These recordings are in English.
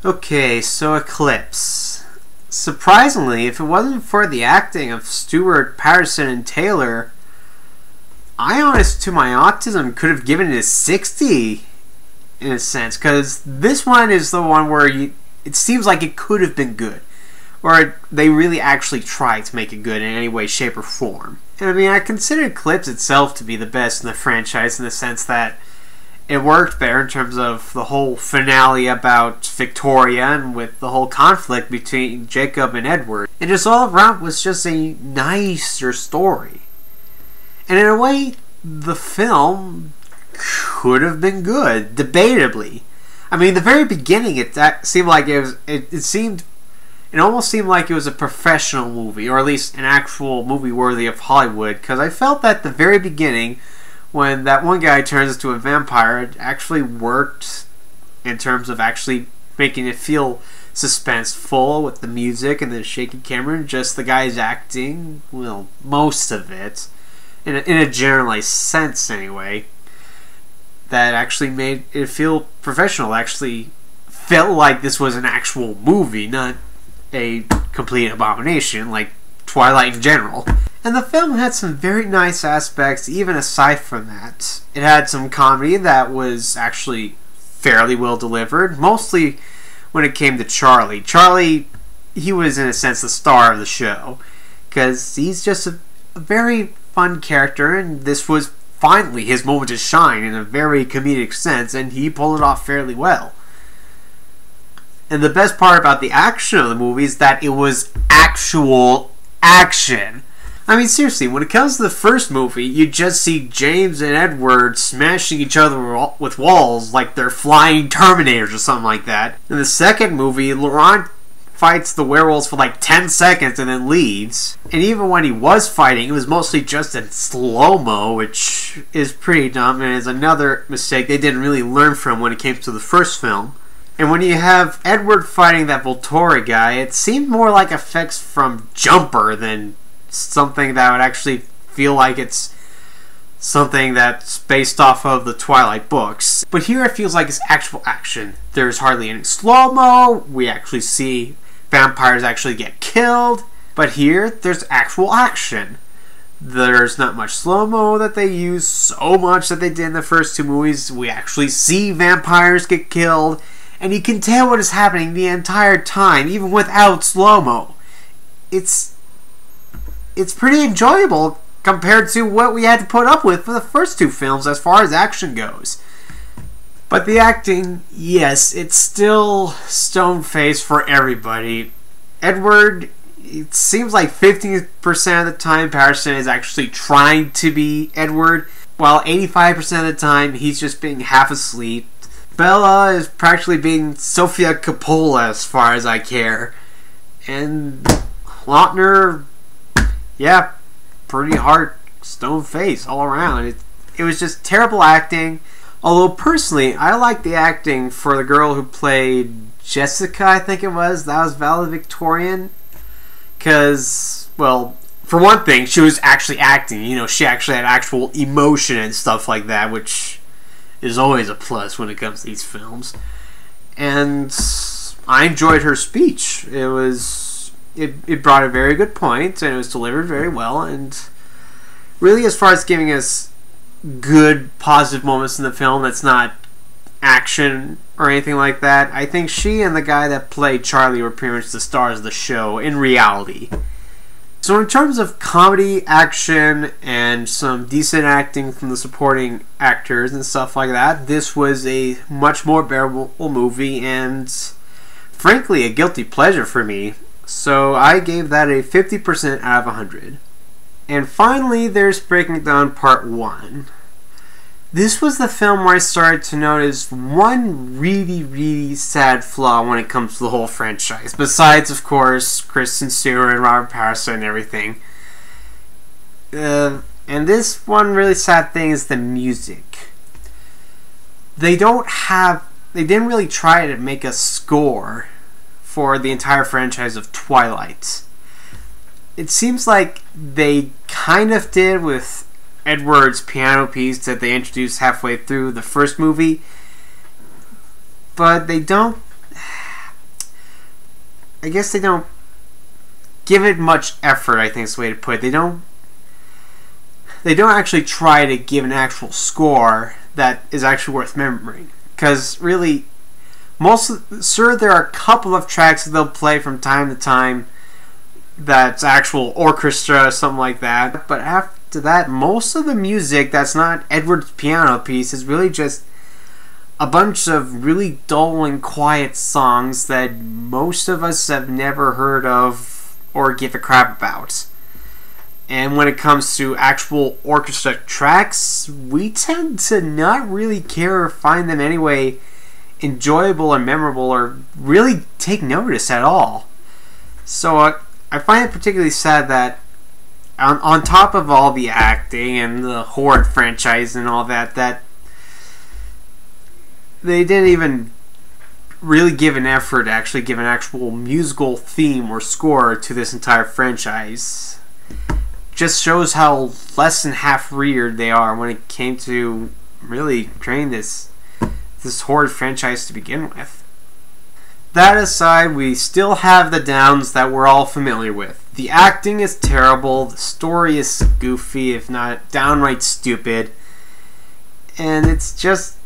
Okay, so Eclipse. Surprisingly, if it wasn't for the acting of Stewart, Patterson, and Taylor, I, honest to my autism, could have given it a 60 in a sense, because this one is the one where it seems like it could have been good, or they really actually tried to make it good in any way, shape, or form. And I mean, I consider Eclipse itself to be the best in the franchise in the sense that it worked better in terms of the whole finale about Victoria and with the whole conflict between Jacob and Edward. And just all around was just a nicer story. And in a way, the film could have been good, debatably. I mean, the very beginning, it seemed like it was. It almost seemed like it was a professional movie, or at least an actual movie worthy of Hollywood. Because I felt that the very beginning, when that one guy turns into a vampire, it actually worked in terms of actually making it feel suspenseful with the music and the shaky camera and just the guy's acting. Well, most of it, in a generalized sense, anyway. That actually made it feel professional. Actually felt like this was an actual movie, not a complete abomination like Twilight in general. And the film had some very nice aspects, even aside from that. It had some comedy that was actually fairly well delivered, mostly when it came to Charlie. Charlie, he was in a sense the star of the show, because he's just a very fun character, and this was finally his moment to shine in a very comedic sense, and he pulled it off fairly well. And the best part about the action of the movie is that it was actual action. I mean, seriously, when it comes to the first movie, you just see James and Edward smashing each other with walls like they're flying Terminators or something like that. In the second movie, Laurent fights the werewolves for like 10 seconds and then leaves. And even when he was fighting, it was mostly just in slow-mo, which is pretty dumb and is another mistake they didn't really learn from when it came to the first film. And when you have Edward fighting that Volturi guy, it seemed more like effects from Jumper than something that would actually feel like it's something that's based off of the Twilight books. But here it feels like it's actual action. There's hardly any slow-mo. We actually see vampires actually get killed. But here, there's actual action. There's not much slow-mo that they use so much that they did in the first two movies. We actually see vampires get killed. And you can tell what is happening the entire time, even without slow-mo. It's pretty enjoyable compared to what we had to put up with for the first two films as far as action goes. But the acting, yes, it's still stone-faced for everybody. Edward, it seems like 50% of the time Patterson is actually trying to be Edward, while 85% of the time he's just being half asleep. Bella is practically being Sofia Coppola as far as I care. And Lautner, yeah, pretty hard stone face all around. It was just terrible acting. Although personally, I like the acting for the girl who played Jessica, I think it was. That was valedictorian. Because, well, for one thing, she was actually acting. You know, she actually had actual emotion and stuff like that, which is always a plus when it comes to these films. And I enjoyed her speech. It brought a very good point, and it was delivered very well, and really, as far as giving us good, positive moments in the film that's not action or anything like that, I think she and the guy that played Charlie were pretty much the stars of the show in reality. So in terms of comedy, action, and some decent acting from the supporting actors and stuff like that, this was a much more bearable movie and, frankly, a guilty pleasure for me. So I gave that a 50% out of 100. And finally, there's Breaking Down Part 1. This was the film where I started to notice one really, really sad flaw when it comes to the whole franchise. Besides, of course, Kristen Stewart and Robert Pattinson and everything. And this one really sad thing is the music. They didn't really try to make a score for the entire franchise of Twilight. It seems like they kind of did with Edward's piano piece that they introduced halfway through the first movie, but they don't. I guess they don't give it much effort, I think is the way to put it. They don't actually try to give an actual score that is actually worth remembering. Because really, sure, there are a couple of tracks that they'll play from time to time that's actual orchestra or something like that. But after that, most of the music that's not Edward's piano piece is really just a bunch of really dull and quiet songs that most of us have never heard of or give a crap about. And when it comes to actual orchestra tracks, we tend to not really care or find them anyway enjoyable and memorable or really take notice at all. So I find it particularly sad that on top of all the acting and the horror franchise and all that, that they didn't even really give an effort to actually give an actual musical theme or score to this entire franchise. Just shows how less than half reared they are when it came to really creating this horror franchise to begin with. That aside, we still have the downs that we're all familiar with. The acting is terrible, the story is goofy, if not downright stupid, and it's just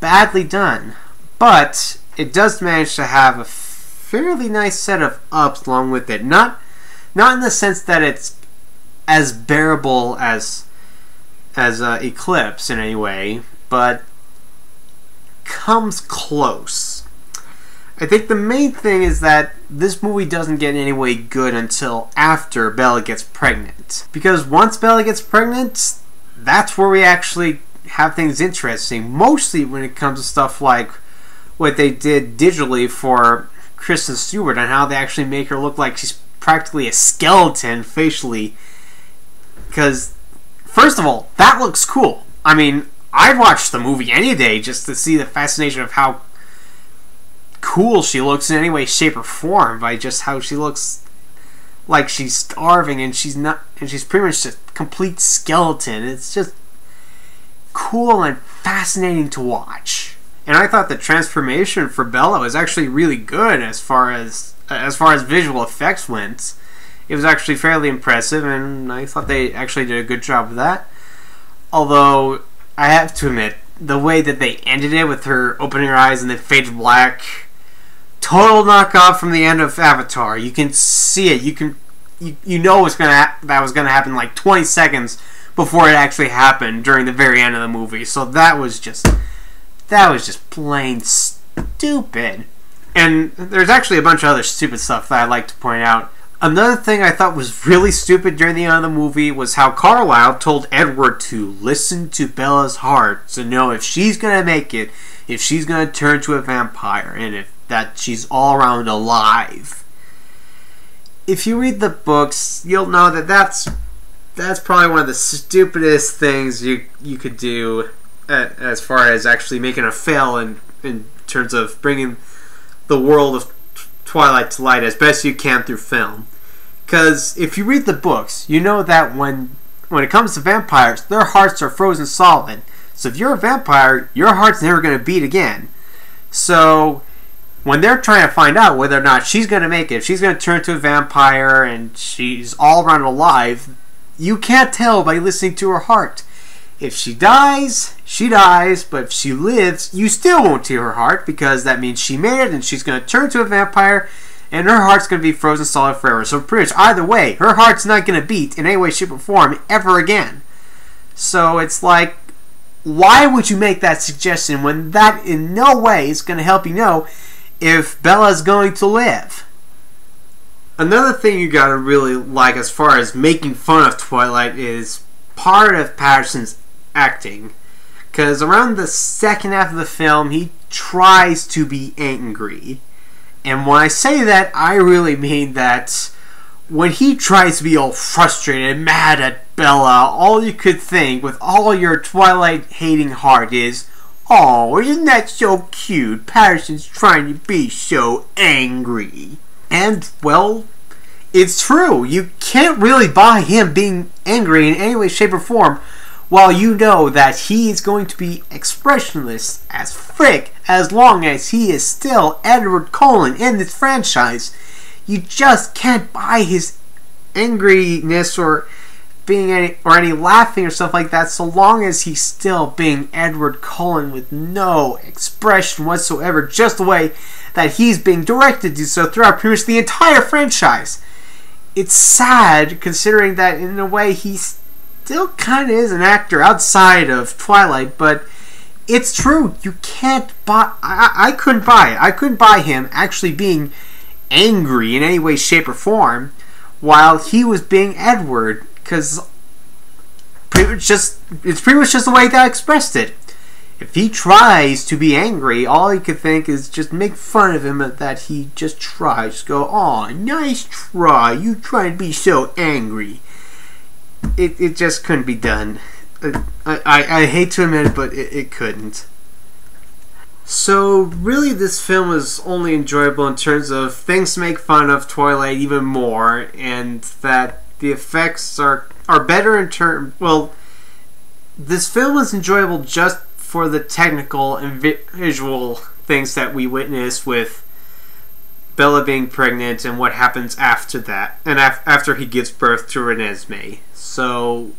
badly done. But it does manage to have a fairly nice set of ups along with it. Not in the sense that it's as bearable as Eclipse in any way, but comes close. I think the main thing is that this movie doesn't get any way good until after Bella gets pregnant. Because once Bella gets pregnant, that's where we actually have things interesting. Mostly when it comes to stuff like what they did digitally for Kristen Stewart and how they actually make her look like she's practically a skeleton facially. Because, first of all, that looks cool. I mean, I'd watch the movie any day just to see the fascination of how cool she looks in any way, shape, or form by just how she looks like she's starving and she's pretty much just a complete skeleton. It's just cool and fascinating to watch. And I thought the transformation for Bella was actually really good as far as visual effects went. It was actually fairly impressive, and I thought they actually did a good job of that. Although, I have to admit, the way that they ended it with her opening her eyes and then fade to black, total knockoff from the end of Avatar. You can see it. You know that was gonna happen like 20 seconds before it actually happened during the very end of the movie. So that was just plain stupid. And there's actually a bunch of other stupid stuff that I'd like to point out. Another thing I thought was really stupid during the end of the movie was how Carlisle told Edward to listen to Bella's heart to know if she's going to make it, if she's going to turn to a vampire, and if that she's all around alive. If you read the books, you'll know that that's probably one of the stupidest things you could do as far as actually making a fail in terms of bringing the world of Twilight to light as best you can through film. Because if you read the books, you know that when it comes to vampires, their hearts are frozen solid. So if you're a vampire, your heart's never going to beat again. So when they're trying to find out whether or not she's going to make it, if she's going to turn to a vampire and she's all around alive, you can't tell by listening to her heart. If she dies, she dies, but if she lives, you still won't hear her heart, because that means she made it and she's going to turn to a vampire and her heart's going to be frozen solid forever. So pretty much either way, her heart's not going to beat in any way, shape, or form ever again. So it's like, why would you make that suggestion when that in no way is going to help you know if Bella's going to live? Another thing you gotta really like as far as making fun of Twilight is part of Patterson's acting. Because around the second half of the film, he tries to be angry. And when I say that, I really mean that when he tries to be all frustrated and mad at Bella, all you could think with all your Twilight-hating heart is, "Oh, isn't that so cute? Patterson's trying to be so angry." And, well, it's true. You can't really buy him being angry in any way, shape, or form while you know that he is going to be expressionless as frick as long as he is still Edward Cullen in this franchise. You just can't buy his angriness or any laughing or stuff like that so long as he's still being Edward Cullen with no expression whatsoever, just the way that he's being directed to so throughout pretty much the entire franchise. It's sad considering that in a way he still kind of is an actor outside of Twilight, but it's true. You can't buy. I couldn't buy it. I couldn't buy him actually being angry in any way, shape, or form while he was being Edward, because it's pretty much just the way that I expressed it. If he tries to be angry, all he could think is just make fun of him that he just tries. Just go, "Aw, nice try. You try to be so angry." It just couldn't be done. I hate to admit it, but it couldn't. So really this film is only enjoyable in terms of things to make fun of Twilight even more, and that the effects are better in terms... Well, this film is enjoyable just for the technical and visual things that we witness with Bella being pregnant and what happens after that, and after he gives birth to Renesmee. So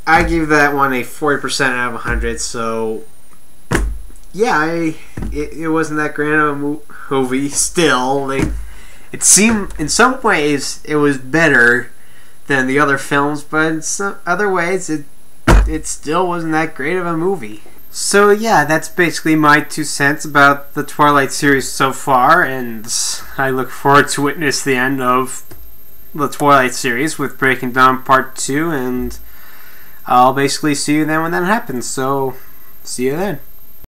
I give that one a 40% out of 100, so yeah, it wasn't that great of a movie. Still, it seemed in some ways it was better than the other films, but in some other ways it still wasn't that great of a movie. So yeah, that's basically my 2 cents about the Twilight series so far, and I look forward to witness the end of the Twilight series with Breaking Dawn Part 2, and I'll basically see you then when that happens. So see you then.